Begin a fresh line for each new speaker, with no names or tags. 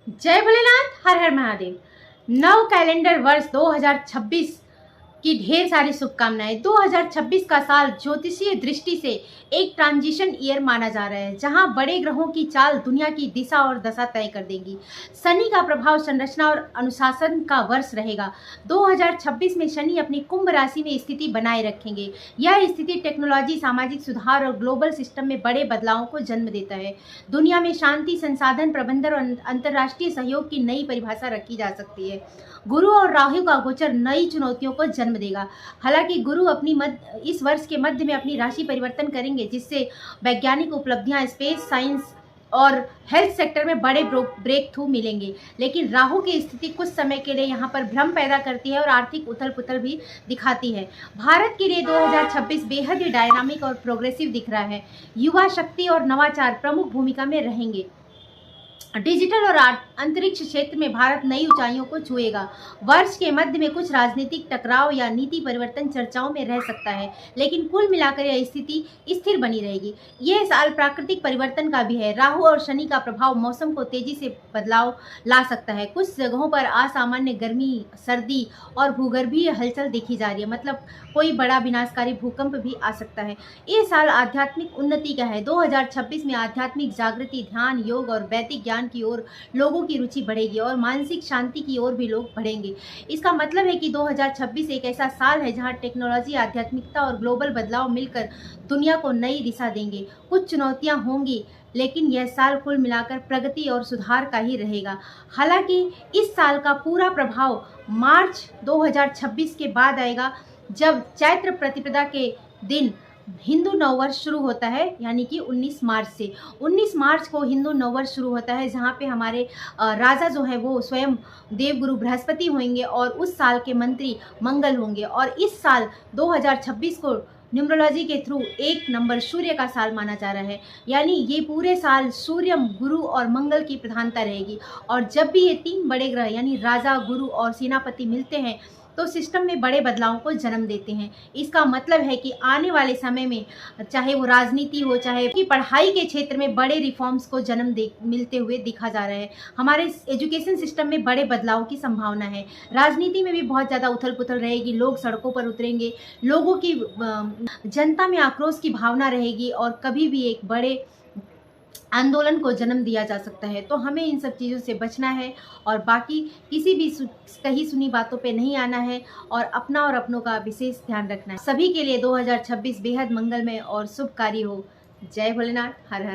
जय भोलेनाथ, हर हर महादेव। नव कैलेंडर वर्ष 2026 की ढेर सारी शुभकामनाएं। 2026 का साल ज्योतिषीय दृष्टि से एक ट्रांजिशन ईयर माना जा रहा है, जहां बड़े ग्रहों की चाल दुनिया की दिशा और दशा तय कर देगी। शनि का प्रभाव संरचना और अनुशासन का वर्ष रहेगा। 2026 में शनि अपनी कुंभ राशि में स्थिति बनाए रखेंगे। यह स्थिति टेक्नोलॉजी, सामाजिक सुधार और ग्लोबल सिस्टम में बड़े बदलावों को जन्म देता है। दुनिया में शांति, संसाधन प्रबंधन और अंतर्राष्ट्रीय सहयोग की नई परिभाषा रखी जा सकती है। गुरु और राहु का गोचर नई चुनौतियों को जन्म देगा। हालांकि गुरु इस वर्ष के मध्य में अपनी राशि परिवर्तन करेंगे, जिससे वैज्ञानिक उपलब्धियां, स्पेस साइंस और हेल्थ सेक्टर में बड़े ब्रेक थ्रू मिलेंगे। लेकिन राहु की स्थिति कुछ समय के लिए यहाँ पर भ्रम पैदा करती है और आर्थिक उथल पुथल भी दिखाती है। भारत के लिए 2026 बेहद ही डायनामिक और प्रोग्रेसिव दिख रहा है। युवा शक्ति और नवाचार प्रमुख भूमिका में रहेंगे। डिजिटल और अंतरिक्ष क्षेत्र में भारत नई ऊंचाइयों को छुएगा। वर्ष के मध्य में कुछ राजनीतिक टकराव या नीति परिवर्तन चर्चाओं में रह सकता है, लेकिन कुल मिलाकर यह स्थिति स्थिर बनी रहेगी। यह साल प्राकृतिक परिवर्तन का भी है। राहु और शनि का प्रभाव मौसम को तेजी से बदलाव ला सकता है। कुछ जगहों पर असामान्य गर्मी, सर्दी और भूगर्भीय हलचल देखी जा रही है, मतलब कोई बड़ा विनाशकारी भूकंप भी आ सकता है। ये साल आध्यात्मिक उन्नति का है। 2026 में आध्यात्मिक जागृति, ध्यान, योग और वैदिक ज्ञान की ओर लोगों की रुचि बढ़ेगी और मानसिक शांति की ओर भी लोग बढ़ेंगे। इसका मतलब है कि 2026 एक ऐसा साल है जहां टेक्नोलॉजी, आध्यात्मिकता और ग्लोबल बदलाव मिलकर दुनिया को नई दिशा देंगे। कुछ चुनौतियां होंगी, लेकिन यह साल कुल मिलाकर प्रगति और सुधार का ही रहेगा। हालांकि इस साल का पूरा प्रभाव मार्च 2026 के बाद आएगा, जब चैत्र प्रतिपदा के दिन हिंदू नववर्ष शुरू होता है, यानी कि 19 मार्च से। 19 मार्च को हिंदू नववर्ष शुरू होता है, जहाँ पे हमारे राजा जो है वो स्वयं देवगुरु बृहस्पति होंगे और उस साल के मंत्री मंगल होंगे। और इस साल 2026 को न्यूमरोलॉजी के थ्रू 1 नंबर सूर्य का साल माना जा रहा है, यानी ये पूरे साल सूर्य, गुरु और मंगल की प्रधानता रहेगी। और जब भी ये 3 बड़े ग्रह यानी राजा, गुरु और सेनापति मिलते हैं तो सिस्टम में बड़े बदलावों को जन्म देते हैं। इसका मतलब है कि आने वाले समय में चाहे वो राजनीति हो, चाहे कि पढ़ाई के क्षेत्र में बड़े रिफॉर्म्स को मिलते हुए दिखा जा रहा है। हमारे एजुकेशन सिस्टम में बड़े बदलाव की संभावना है। राजनीति में भी बहुत ज़्यादा उथल पुथल रहेगी। लोग सड़कों पर उतरेंगे, लोगों की जनता में आक्रोश की भावना रहेगी और कभी भी एक बड़े आंदोलन को जन्म दिया जा सकता है। तो हमें इन सब चीज़ों से बचना है और बाकी किसी भी कही सुनी बातों पे नहीं आना है और अपना और अपनों का विशेष ध्यान रखना है। सभी के लिए 2026 बेहद मंगलमय और शुभकारी हो। जय भोलेनाथ, हर हर